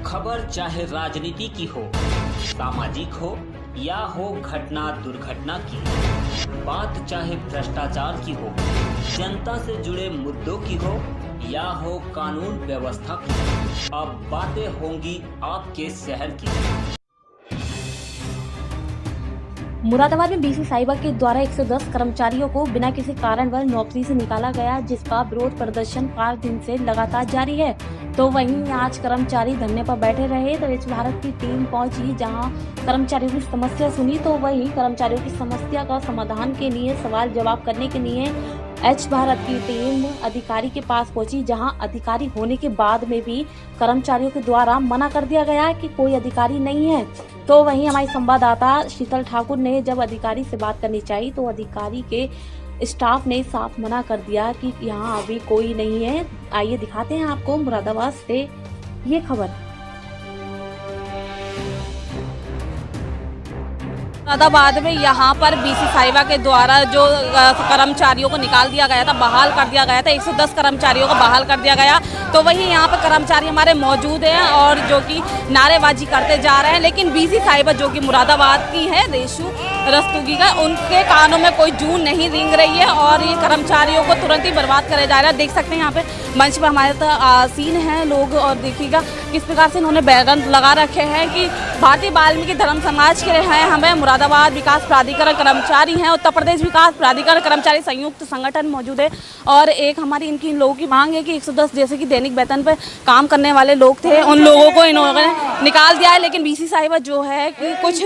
खबर चाहे राजनीति की हो, सामाजिक हो या हो घटना दुर्घटना की, बात चाहे भ्रष्टाचार की हो, जनता से जुड़े मुद्दों की हो या हो कानून व्यवस्था की, अब बातें होंगी आपके शहर की। मुरादाबाद में बीसी साहिबा के द्वारा 110 कर्मचारियों को बिना किसी कारणवश नौकरी से निकाला गया, जिसका विरोध प्रदर्शन 5 दिन से लगातार जारी है। तो वहीं आज कर्मचारी धरने पर बैठे रहे तो एच भारत की टीम पहुंची, जहां कर्मचारियों की समस्या सुनी। तो वहीं कर्मचारियों की समस्या का समाधान के लिए सवाल जवाब करने के लिए एच भारत की टीम अधिकारी के पास पहुंची, जहां अधिकारी होने के बाद में भी कर्मचारियों के द्वारा मना कर दिया गया कि कोई अधिकारी नहीं है। तो वहीं हमारी संवाददाता शीतल ठाकुर ने जब अधिकारी से बात करनी चाहिए तो अधिकारी के स्टाफ ने साफ मना कर दिया कि यहाँ अभी कोई नहीं है। आइए दिखाते हैं आपको मुरादाबाद से ये खबर। मुरादाबाद में यहाँ पर बीसी साहिबा के द्वारा जो कर्मचारियों को निकाल दिया गया था, बहाल कर दिया गया था, 110 कर्मचारियों को बहाल कर दिया गया। तो वहीं यहाँ पर कर्मचारी हमारे मौजूद हैं और जो कि नारेबाजी करते जा रहे हैं, लेकिन बीसी साहिबा जो कि मुरादाबाद की है, रेशू रस्तोगी का, उनके कानों में कोई जून नहीं रेंग रही है और ये कर्मचारियों को तुरंत ही बर्बाद करे जा रहा है। देख सकते हैं यहाँ पे मंच पर हमारे सीन हैं लोग, और देखिएगा किस प्रकार से इन्होंने बैनर लगा रखे हैं कि भारतीय वाल्मीकि धर्म समाज के हैं, हमें मुरादाबाद विकास प्राधिकरण कर्मचारी हैं, उत्तर प्रदेश विकास प्राधिकरण कर्मचारी संयुक्त संगठन मौजूद है। और एक हमारी इनकी लोगों की मांग है कि 110 जैसे कि दैनिक वेतन पर काम करने वाले लोग थे, उन लोगों को इन्होंने निकाल दिया है, लेकिन बीसी साहिबा जो है कि कुछ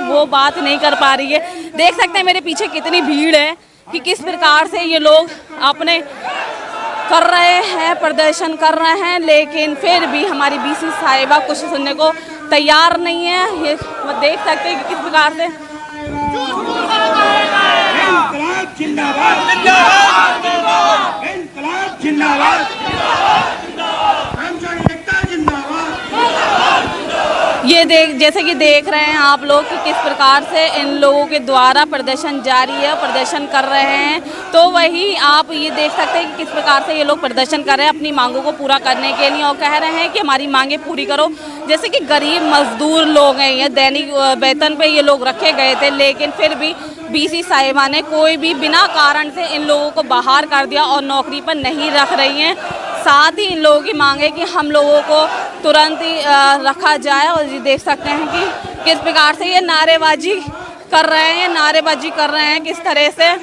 वो बात नहीं कर पा रही है। देख सकते हैं मेरे पीछे कितनी भीड़ है कि किस प्रकार से ये लोग अपने कर रहे हैं, प्रदर्शन कर रहे हैं, लेकिन फिर भी हमारी बीसी साहिबा कुछ सुनने को तैयार नहीं है। ये देख सकते हैं कि किस प्रकार से ये जैसे कि देख रहे हैं आप लोग कि किस प्रकार से इन लोगों के द्वारा प्रदर्शन जारी है, प्रदर्शन कर रहे हैं। तो वही आप ये देख सकते हैं कि किस प्रकार से ये लोग प्रदर्शन कर रहे हैं अपनी मांगों को पूरा करने के लिए, और कह रहे हैं कि हमारी मांगे पूरी करो। जैसे कि गरीब मजदूर लोग हैं, ये दैनिक वेतन पे ये लोग रखे गए थे, लेकिन फिर भी बीसी साहिबा ने कोई भी बिना कारण से इन लोगों को बाहर कर दिया और नौकरी पर नहीं रख रही हैं। साथ ही इन लोगों की मांग है कि हम लोगों को तुरंत ही रखा जाए। और ये देख सकते हैं कि किस प्रकार से ये नारेबाजी कर रहे हैं किस तरह से,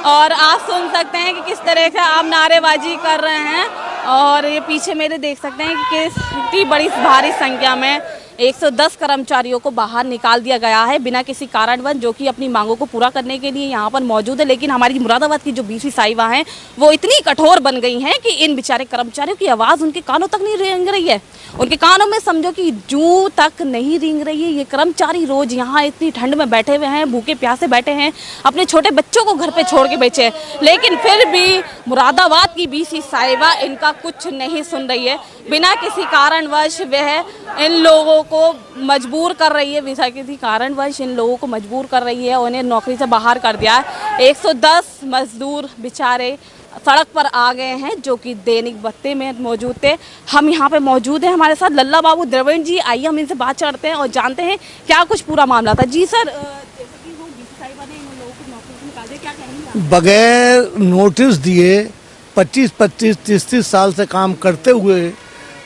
और आप सुन सकते हैं कि किस तरह से आप नारेबाजी कर रहे हैं। और ये पीछे मेरे देख सकते हैं कि कितनी बड़ी भारी संख्या में 110 कर्मचारियों को बाहर निकाल दिया गया है बिना किसी कारणवश, जो कि अपनी मांगों को पूरा करने के लिए यहाँ पर मौजूद है। लेकिन हमारी मुरादाबाद की जो बीसी साहिबा हैं वो इतनी कठोर बन गई हैं कि इन बेचारे कर्मचारियों की आवाज़ उनके कानों तक नहीं रेंग रही है, उनके कानों में समझो कि जूं तक नहीं रेंग रही है। ये कर्मचारी रोज यहाँ इतनी ठंड में बैठे हुए हैं, भूखे प्यासे बैठे हैं, अपने छोटे बच्चों को घर पे छोड़ के बैठे हैं, लेकिन फिर भी मुरादाबाद की बीसी साहिबा इनका कुछ नहीं सुन रही है। बिना किसी कारणवश वह इन लोगों को मजबूर कर रही है, बिना किसी कारणवश इन लोगों को मजबूर कर रही है, उन्हें नौकरी से बाहर कर दिया है। 110 मजदूर बेचारे सड़क पर आ गए हैं, जो कि दैनिक भत्ते में मौजूद थे। हम यहाँ पे मौजूद हैं, हमारे साथ लल्ला बाबू द्रविड़ जी। आइए हम इनसे बात करते हैं और जानते हैं क्या कुछ पूरा मामला था। जी सर, जैसे कि वो बीसी साहिबा ने इन लोगों को नौकरी से निकाल दिया, क्या कहेंगे आप? बगैर नोटिस दिए 25-25, 30-30 साल से काम करते हुए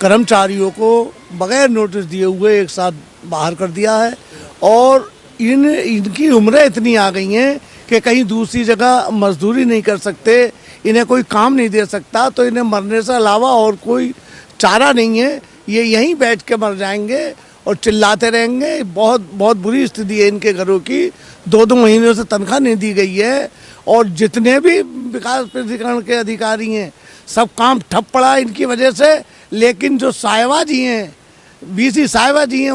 कर्मचारियों को बगैर नोटिस दिए हुए एक साथ बाहर कर दिया है। और इनकी उम्रें इतनी आ गई हैं कि कहीं दूसरी जगह मजदूरी नहीं कर सकते, इन्हें कोई काम नहीं दे सकता, तो इन्हें मरने से अलावा और कोई चारा नहीं है। ये यहीं बैठ के मर जाएंगे और चिल्लाते रहेंगे। बहुत बहुत बुरी स्थिति है इनके घरों की। 2-2 महीनों से तनख्वाह नहीं दी गई है, और जितने भी विकास प्राधिकरण के अधिकारी हैं सब काम ठप पड़ा इनकी वजह से। लेकिन जो साहिबा जी हैं, बीसी साहिबा जी हैं,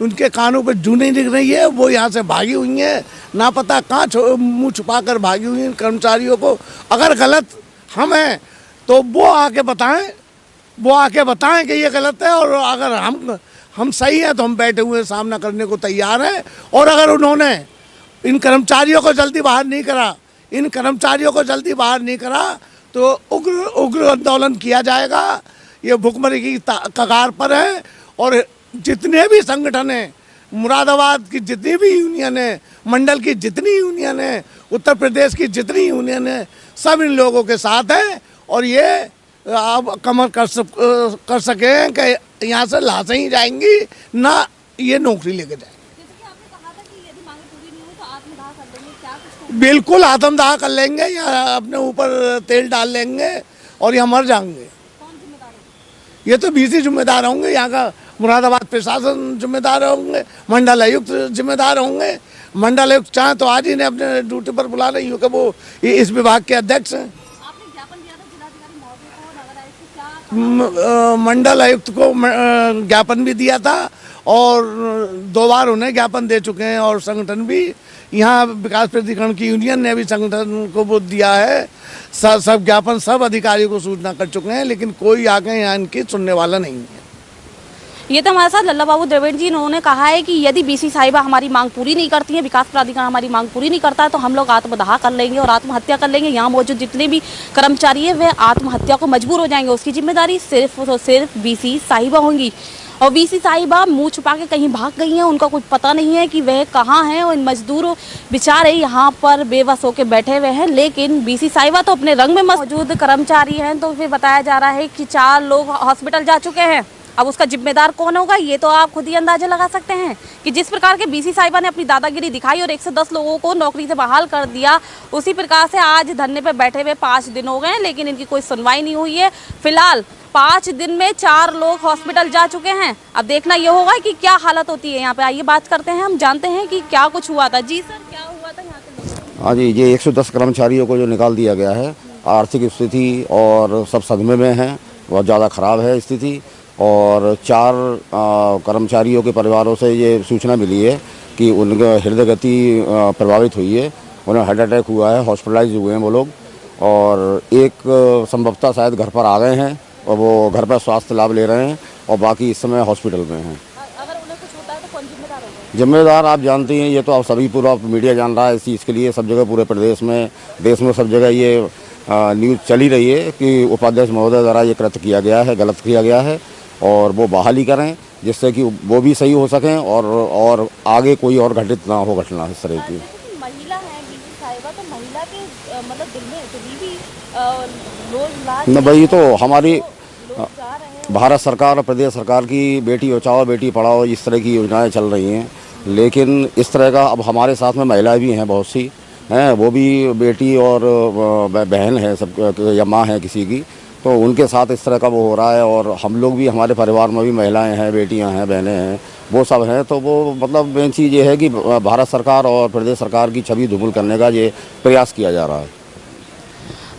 उनके कानों पर जूं नहीं दिख रही है, वो यहाँ से भागी हुई हैं, ना पता कहाँ मुँह छुपा कर भागी हुई हैं। कर्मचारियों को अगर गलत हम हैं तो वो आके बताएं कि ये गलत है, और अगर हम सही हैं तो हम बैठे हुए सामना करने को तैयार हैं। और अगर उन्होंने इन कर्मचारियों को जल्दी बाहर नहीं करा तो उग्र आंदोलन किया जाएगा। ये भुखमरी की कगार पर है और जितने भी संगठन हैं, मुरादाबाद की जितनी भी यूनियन है, मंडल की जितनी यूनियन है, उत्तर प्रदेश की जितनी यूनियन है, सब इन लोगों के साथ है। और ये आप कमर कर सके कि यहाँ से लाशें ही जाएंगी ना, ये नौकरी लेके जाएंगे। जैसे कि आपने कहा था कि यदि मांगे पूरी नहीं हो तो आत्मदाह कर देंगे, क्या कुछ बिल्कुल आत्मदाह कर लेंगे या अपने ऊपर तेल डाल लेंगे और यहाँ मर जाएंगे। कौन जिम्मेदार होगा? ये तो बीसी जिम्मेदार होंगे, यहाँ का मुरादाबाद प्रशासन जिम्मेदार होंगे, मंडल आयुक्त जिम्मेदार होंगे। मंडल आयुक्त चाहे तो आज ही ने अपने ड्यूटी पर बुला रही हो कि वो इस विभाग के अध्यक्ष हैं। आपने ज्ञापन दिया था जिलाधिकारी महोदय को, नगर आयुक्त को, क्या मंडल आयुक्त को ज्ञापन भी दिया था और 2 बार उन्हें ज्ञापन दे चुके हैं। और संगठन भी, यहाँ विकास प्राधिकरण की यूनियन ने भी संगठन को वो दिया है, सब ज्ञापन सब अधिकारियों को सूचना कर चुके हैं, लेकिन कोई आगे यहाँ इनकी सुनने वाला नहीं है। ये तो हमारे साथ लल्ला बाबू द्रविड़ जी, इन्होंने कहा है कि यदि बीसी साहिबा हमारी मांग पूरी नहीं करती है, विकास प्राधिकरण हमारी मांग पूरी नहीं करता है, तो हम लोग आत्मदाह कर लेंगे और आत्महत्या कर लेंगे। यहाँ मौजूद जितने भी कर्मचारी है वे आत्महत्या को मजबूर हो जाएंगे। उसकी जिम्मेदारी सिर्फ और सिर्फ बीसी साहिबा होंगी। और बीसी साहिबा मुंह छुपा के कहीं भाग गई हैं, उनका कुछ पता नहीं है कि वह कहाँ हैं। और इन मजदूर बेचारे यहाँ पर बेबस होकर बैठे हुए हैं, लेकिन बीसी साहिबा तो अपने रंग में मौजूद कर्मचारी हैं। तो फिर बताया जा रहा है कि 4 लोग हॉस्पिटल जा चुके हैं। अब उसका जिम्मेदार कौन होगा, ये तो आप खुद ही अंदाजा लगा सकते हैं कि जिस प्रकार के बीसी साहिबा ने अपनी दादागिरी दिखाई और 110 लोगों को नौकरी से बहाल कर दिया, उसी प्रकार से आज धरने पे बैठे हुए 5 दिन हो गए हैं, लेकिन इनकी कोई सुनवाई नहीं हुई है। फिलहाल 5 दिन में 4 लोग हॉस्पिटल जा चुके हैं। अब देखना ये होगा कि क्या हालत होती है यहाँ पे। आइए बात करते हैं, हम जानते हैं कि क्या कुछ हुआ था। जी सर, क्या हुआ था यहाँ पे? हाँ जी, ये 110 कर्मचारियों को जो निकाल दिया गया है, आर्थिक स्थिति और सब सदमे में है, बहुत ज़्यादा ख़राब है स्थिति। और 4 कर्मचारियों के परिवारों से ये सूचना मिली है कि उनका हृदय गति प्रभावित हुई है, उन्हें हार्ट अटैक हुआ है, हॉस्पिटलाइज हुए हैं वो लोग। और एक संभवतः शायद घर पर आ गए हैं और वो घर पर स्वास्थ्य लाभ ले रहे हैं, और बाकी इस समय हॉस्पिटल में हैं। अगर उन्हें कुछ होता है तो कौन जिम्मेदार होगा? जिम्मेदार आप जानते हैं, ये तो आप सभी पूरा मीडिया जान रहा है इस चीज़ के लिए। सब जगह पूरे प्रदेश में, देश में सब जगह ये न्यूज़ चली रही है कि उपाध्यक्ष महोदय द्वारा ये कृत्य किया गया है, गलत किया गया है, और वो बहाली करें जिससे कि वो भी सही हो सकें और आगे कोई और घटित ना हो घटना इस तरह की। महिला है बीसी साहिबा, तो महिला के मतलब दिल में कभी भी रोज लाज न भाई, तो हमारी लोग जा रहे हैं। भारत सरकार और प्रदेश सरकार की बेटी बचाओ बेटी पढ़ाओ इस तरह की योजनाएं चल रही हैं, लेकिन इस तरह का अब हमारे साथ में महिलाएं भी हैं, बहुत सी हैं, वो भी बेटी और बहन है सब या माँ है किसी की, तो उनके साथ इस तरह का वो हो रहा है। और हम लोग भी, हमारे परिवार में भी महिलाएं हैं, बेटियां हैं, बहनें हैं, वो सब हैं। तो वो मतलब मेन चीज़ ये है कि भारत सरकार और प्रदेश सरकार की छवि धूमिल करने का ये प्रयास किया जा रहा है।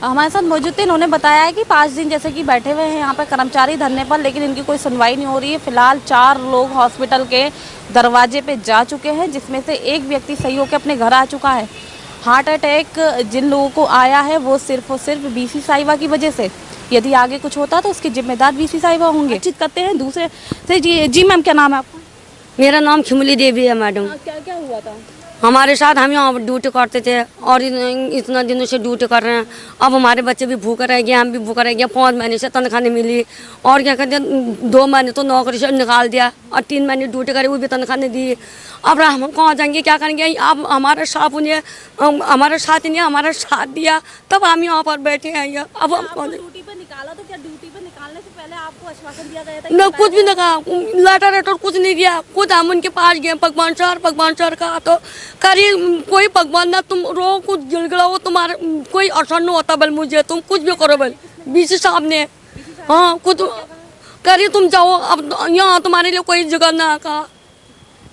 हमारे साथ मौजूद थे, इन्होंने बताया है कि 5 दिन जैसे कि बैठे हुए हैं यहाँ पर कर्मचारी धरने पर, लेकिन इनकी कोई सुनवाई नहीं हो रही है। फिलहाल 4 लोग हॉस्पिटल के दरवाजे पे जा चुके हैं, जिसमें से एक व्यक्ति सही होकर अपने घर आ चुका है। हार्ट अटैक जिन लोगों को आया है वो सिर्फ और सिर्फ बीसी साहिबा की वजह से। यदि आगे कुछ होता तो उसके जिम्मेदार बीसी साहिबा होंगे। बातचीत करते हैं दूसरे से। जी मैम, क्या नाम है आपका? मेरा नाम खिमली देवी है मैडम। क्या क्या हुआ था? हमारे साथ हम यहाँ ड्यूटी करते थे और इतना दिनों से ड्यूटी कर रहे हैं। अब हमारे बच्चे भी भूखे रह गए, हम भी भूखे रह गए। 5 महीने से तनख्वाह नहीं मिली, और क्या कहते हैं 2 महीने तो नौकरी से निकाल दिया, और 3 महीने ड्यूटी करी, वो भी तनख्वाह नहीं दी। अब हम कहाँ जाएंगे, क्या करेंगे? अब हमारे साथ उन्हें हमारे साथ नहीं, हमारा साथ दिया, तब हम यहाँ पर बैठे हैं। अब हम ड्यूटी पर निकाला, तो क्या ड्यूटी पर निकालने से पहले आपको आश्वासन दिया गया था? न कुछ भी नहीं कहा, लेटर कुछ नहीं किया। खुद हम उनके पास गए, भगवान सर का तो करिए, कोई भगवान ना तुम रो कुछ गिड़गिड़ाओ, तुम्हारे कोई असर नहीं होता बल मुझे, तुम कुछ भी करो बल। बीसी साहब ने हाँ कुछ करिए, तुम जाओ, अब यहाँ तुम्हारे लिए कोई जगह ना कहा।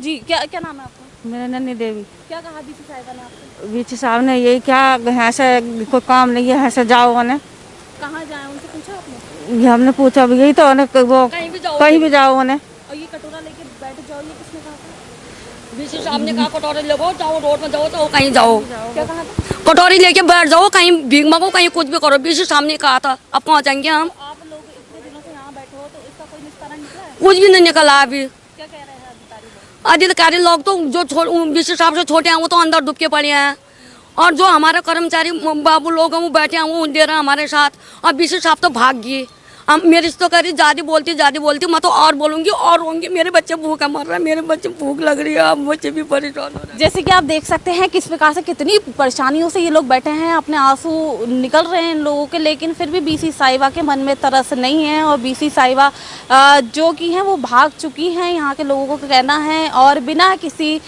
जी, क्या क्या नाम है आपका? मेरा नन्नी देवी। क्या कहा बीसी साहिबा ने आपको? बीसी साहब ने यही क्या, यहाँ से कोई काम नहीं है, यहाँ से जाओ। उन्हें कहाँ जाए उनसे पूछा आपने? ये हमने पूछा, यही तो उन्हें वो कहीं भी जाओ उन्हें। और ये कटोरा लेके बैठ जाओ, ये किसने कहा था? बीसी साहब ने कहा कटोरी लेको जाओ, रोड में जाओ, तो कहीं जाओ, क्या कहा था? कटोरी लेके बैठ जाओ, कहीं भीख मांगो, कहीं कुछ भी करो। बीसी साहब ने कहा था। अब कहाँ जाएंगे हम? आप लोग इतने दिनों से यहाँ बैठे हो, तो इसका कोई निस्तारण निकला है? कुछ भी नहीं निकला अभी। क्या कह रहे हैं अधिकारी लोग? अधिकारी लोग तो जो बीसी साहब से छोटे हैं वो तो अंदर डूब के पड़े हैं, और जो हमारे कर्मचारी बाबू लोग हैं वो बैठे हैं, वो दे रहे हैं हमारे साथ। और बीसी साहब तो भाग गए। मेरे रिश्तों करी ज़्यादा बोलती मैं तो और बोलूँगी और रोऊंगी। मेरे बच्चे भूखा मर रहे हैं, मेरे बच्चे भूख लग रही है, अब बच्चे भी परेशान हो रहे हैं। जैसे कि आप देख सकते हैं किस प्रकार से कितनी परेशानियों से ये लोग बैठे हैं, अपने आंसू निकल रहे हैं इन लोगों के, लेकिन फिर भी बीसी साहिबा के मन में तरस नहीं है और बीसी साहिबा जो कि हैं वो भाग चुकी हैं, यहाँ के लोगों का कहना है। और बिना किसी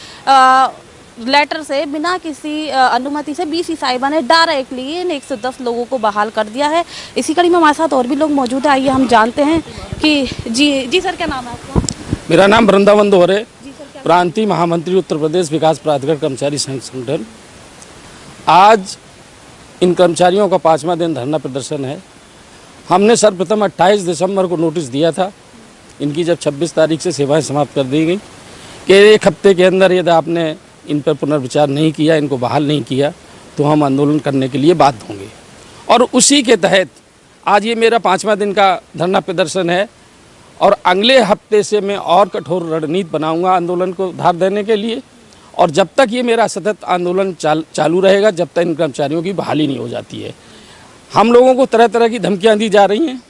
लेटर से, बिना किसी अनुमति से बीसी साहिबा ने डायरेक्टली इन 110 लोगों को बहाल कर दिया है। इसी कड़ी में हमारे साथ और भी लोग मौजूद हैं, आइए हम जानते हैं कि जी सर क्या नाम है आपका? मेरा नाम वृंदावन दोहरे, प्रांतीय महामंत्री उत्तर प्रदेश विकास प्राधिकरण कर्मचारी संघ संगठन। आज इन कर्मचारियों का 5वां दिन धरना प्रदर्शन है। हमने सर्वप्रथम 28 दिसंबर को नोटिस दिया था, इनकी जब 26 तारीख से सेवाएं समाप्त कर दी गई कि 1 हफ्ते के अंदर यदि आपने इन पर पुनर्विचार नहीं किया, इनको बहाल नहीं किया, तो हम आंदोलन करने के लिए बाध्य होंगे। और उसी के तहत आज ये मेरा 5वां दिन का धरना प्रदर्शन है और अगले हफ्ते से मैं और कठोर रणनीति बनाऊंगा आंदोलन को धार देने के लिए। और जब तक ये मेरा सतत आंदोलन चालू रहेगा, जब तक इन कर्मचारियों की बहाली नहीं हो जाती है। हम लोगों को तरह तरह की धमकियाँ दी जा रही हैं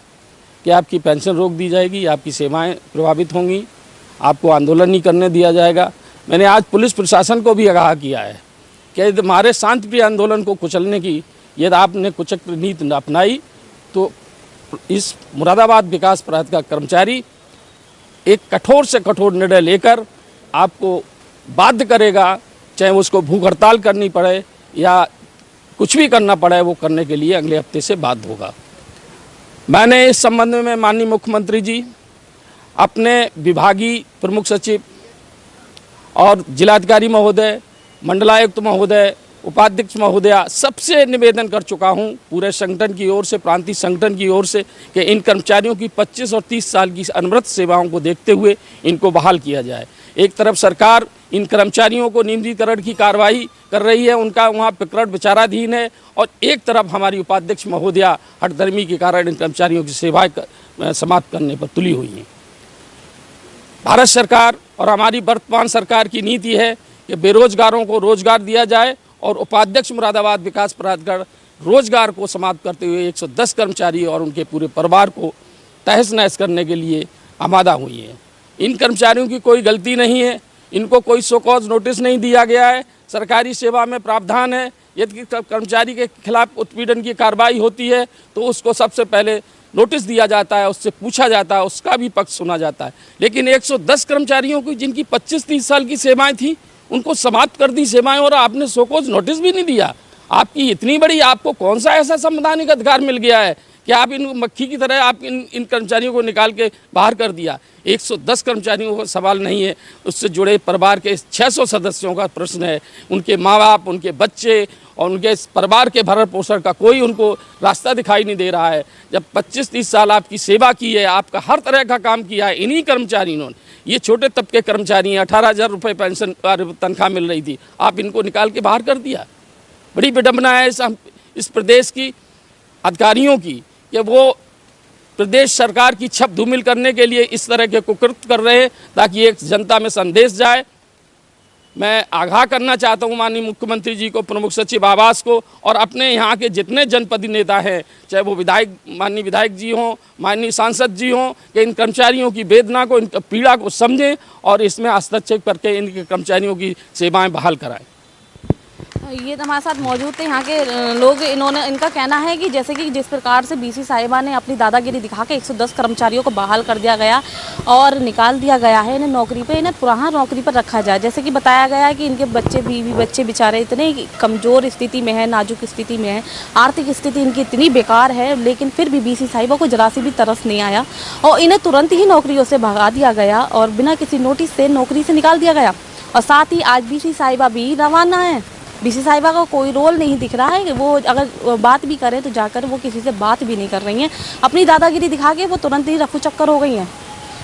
कि आपकी पेंशन रोक दी जाएगी, आपकी सेवाएँ प्रभावित होंगी, आपको आंदोलन नहीं करने दिया जाएगा। मैंने आज पुलिस प्रशासन को भी आगाह किया है कि यदि हमारे शांतिप्रिय आंदोलन को कुचलने की यदि आपने कुचक्र नीति अपनाई तो इस मुरादाबाद विकास प्राधिकरण का कर्मचारी एक कठोर से कठोर निर्णय लेकर आपको बाध्य करेगा, चाहे उसको भूख हड़ताल करनी पड़े या कुछ भी करना पड़े, वो करने के लिए अगले हफ्ते से बाध्य होगा। मैंने इस संबंध में माननीय मुख्यमंत्री जी, अपने विभागीय प्रमुख सचिव और जिलाधिकारी महोदय, मंडलायुक्त महोदय, उपाध्यक्ष महोदया, सबसे निवेदन कर चुका हूं पूरे संगठन की ओर से, प्रांतीय संगठन की ओर से, कि इन कर्मचारियों की 25 और 30 साल की अनवरत सेवाओं को देखते हुए इनको बहाल किया जाए। एक तरफ सरकार इन कर्मचारियों को नियमितीकरण की कार्रवाई कर रही है, उनका वहाँ प्रकरण विचाराधीन है, और एक तरफ हमारी उपाध्यक्ष महोदया हठधर्मी के कारण इन कर्मचारियों की सेवाएं समाप्त करने पर तुली हुई हैं। भारत सरकार और हमारी वर्तमान सरकार की नीति है कि बेरोजगारों को रोजगार दिया जाए, और उपाध्यक्ष मुरादाबाद विकास प्राधिकरण रोजगार को समाप्त करते हुए 110 कर्मचारी और उनके पूरे परिवार को तहस नहस करने के लिए आमादा हुई है। इन कर्मचारियों की कोई गलती नहीं है, इनको कोई सो कॉज नोटिस नहीं दिया गया है। सरकारी सेवा में प्रावधान है, यदि कर्मचारी के खिलाफ उत्पीड़न की कार्रवाई होती है तो उसको सबसे पहले नोटिस दिया जाता है, उससे पूछा जाता है, उसका भी पक्ष सुना जाता है। लेकिन 110 कर्मचारियों की जिनकी 25-30 साल की सेवाएं थी, उनको समाप्त कर दी सेवाएं, और आपने सो कॉज नोटिस भी नहीं दिया। आपकी इतनी बड़ी, आपको कौन सा ऐसा संवैधानिक अधिकार मिल गया है कि आप इन मक्खी की तरह आप इन कर्मचारियों को निकाल के बाहर कर दिया। 110 कर्मचारियों का सवाल नहीं है, उससे जुड़े परिवार के 600 सदस्यों का प्रश्न है। उनके माँ बाप, उनके बच्चे और उनके परिवार के भरण पोषण का कोई उनको रास्ता दिखाई नहीं दे रहा है। जब 25-30 साल आपकी सेवा की है, आपका हर तरह का काम किया है इन्हीं कर्मचारियों ने, ये छोटे तबके कर्मचारी हैं, 18,000 रुपये पेंशन तनख्वाह मिल रही थी, आप इनको निकाल के बाहर कर दिया। बड़ी विडम्बना है इस प्रदेश की अधिकारियों की कि वो प्रदेश सरकार की छप धूमिल करने के लिए इस तरह के कुकृत्य कर रहे हैं, ताकि एक जनता में संदेश जाए। मैं आगाह करना चाहता हूं माननीय मुख्यमंत्री जी को, प्रमुख सचिव आवास को, और अपने यहाँ के जितने जनपद नेता हैं, चाहे वो माननीय विधायक जी हों, माननीय सांसद जी हों, कि इन कर्मचारियों की वेदना को, इन पीड़ा को समझें और इसमें हस्तक्षेप करके इनके कर्मचारियों की सेवाएं बहाल कराएं। ये तो हमारे साथ मौजूद थे यहाँ के लोग। इनका कहना है कि जैसे कि जिस प्रकार से बीसी साहिबा ने अपनी दादागिरी दिखा के 110 कर्मचारियों को बहाल कर दिया गया और निकाल दिया गया है इन्हें नौकरी पे, इन्हें पुराना नौकरी पर रखा जाए। जैसे कि बताया गया है कि इनके बीवी बच्चे बेचारे इतने कमज़ोर स्थिति में है, नाजुक स्थिति में है, आर्थिक स्थिति इनकी इतनी बेकार है, लेकिन फिर भी बीसी साहिबा को जरा सी भी तरस नहीं आया और इन्हें तुरंत ही नौकरियों से भगा दिया गया और बिना किसी नोटिस से नौकरी से निकाल दिया गया। और साथ ही आज बीसी साहिबा भी रवाना है। बीसी साहिबा का कोई रोल नहीं दिख रहा है कि वो अगर बात भी करें तो जाकर वो किसी से बात भी नहीं कर रही हैं। अपनी दादागिरी दिखा के वो तुरंत ही रफू चक्कर हो गई हैं।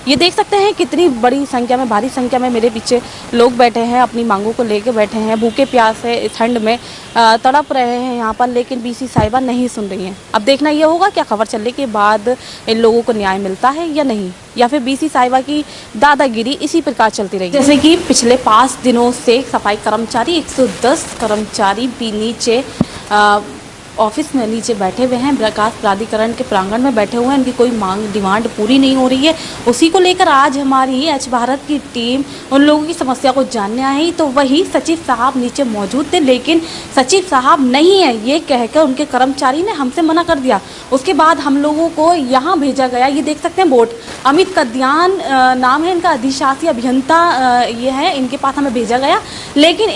ये देख सकते हैं कितनी बड़ी संख्या में, भारी संख्या में मेरे पीछे लोग बैठे हैं, अपनी मांगों को लेके बैठे हैं, भूखे प्यासे इस ठंड में तड़प रहे हैं यहाँ पर, लेकिन बीसी साहिबा नहीं सुन रही हैं। अब देखना ये होगा क्या खबर चलने के बाद इन लोगों को न्याय मिलता है या नहीं, या फिर बीसी साहिबा की दादागिरी इसी प्रकार चलती रहेगी। जैसे कि पिछले 5 दिनों से सफाई कर्मचारी 110 कर्मचारी भी नीचे ऑफिस में नीचे बैठे हुए हैं, विकास प्राधिकरण के प्रांगण में बैठे हुए हैं। इनकी कोई मांग डिमांड पूरी नहीं हो रही है। उसी को लेकर आज हमारी एच भारत की टीम उन लोगों की समस्या को जानने आई, तो वही सचिव साहब नीचे मौजूद थे, लेकिन सचिव साहब नहीं है ये कहकर उनके कर्मचारी ने हमसे मना कर दिया। उसके बाद हम लोगों को यहाँ भेजा गया। ये देख सकते हैं बोर्ड, अमित कद्यान नाम है इनका, अधिशासी अभियंता ये है, इनके पास हमें भेजा गया। लेकिन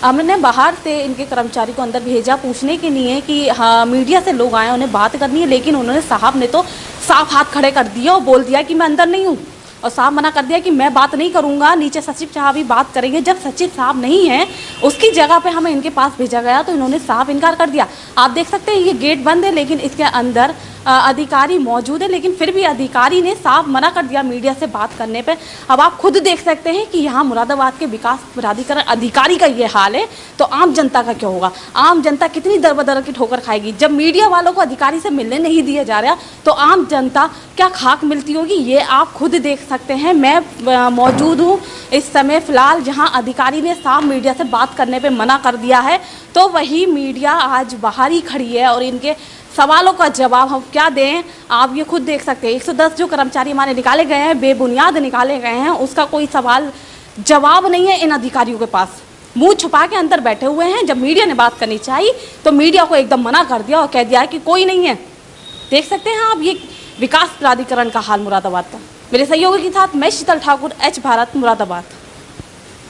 हमने बाहर से इनके कर्मचारी को अंदर भेजा पूछने के लिए कि हाँ मीडिया से लोग आए, उन्हें बात करनी है, लेकिन उन्होंने साहब ने तो साफ हाथ खड़े कर दिए और बोल दिया कि मैं अंदर नहीं हूँ, और साहब मना कर दिया कि मैं बात नहीं करूंगा, नीचे सचिव साहब ही बात करेंगे। जब सचिव साहब नहीं है उसकी जगह पे हमें इनके पास भेजा गया तो इन्होंने साफ इनकार कर दिया। आप देख सकते हैं ये गेट बंद है, लेकिन इसके अंदर अधिकारी मौजूद है, लेकिन फिर भी अधिकारी ने साफ मना कर दिया मीडिया से बात करने पे। अब आप खुद देख सकते हैं कि यहाँ मुरादाबाद के विकास प्राधिकरण अधिकारी का ये हाल है, तो आम जनता का क्या होगा? आम जनता कितनी दर की ठोकर खाएगी? जब मीडिया वालों को अधिकारी से मिलने नहीं दिया जा रहा, तो आम जनता क्या खाक मिलती होगी, ये आप खुद देख सकते हैं। मैं मौजूद हूँ इस समय फ़िलहाल जहाँ अधिकारी ने साफ मीडिया से बात करने पर मना कर दिया है, तो वही मीडिया आज बाहर ही खड़ी है और इनके सवालों का जवाब हम क्या दें, आप ये खुद देख सकते हैं। 110 जो कर्मचारी हमारे निकाले गए हैं, बेबुनियाद निकाले गए हैं, उसका कोई सवाल जवाब नहीं है इन अधिकारियों के पास। मुंह छुपा के अंदर बैठे हुए हैं। जब मीडिया ने बात करनी चाहिए तो मीडिया को एकदम मना कर दिया और कह दिया है कि कोई नहीं है। देख सकते हैं आप ये विकास प्राधिकरण का हाल मुरादाबाद का। मेरे सहयोगी के साथ मैं शीतल ठाकुर, एच भारत, मुरादाबाद।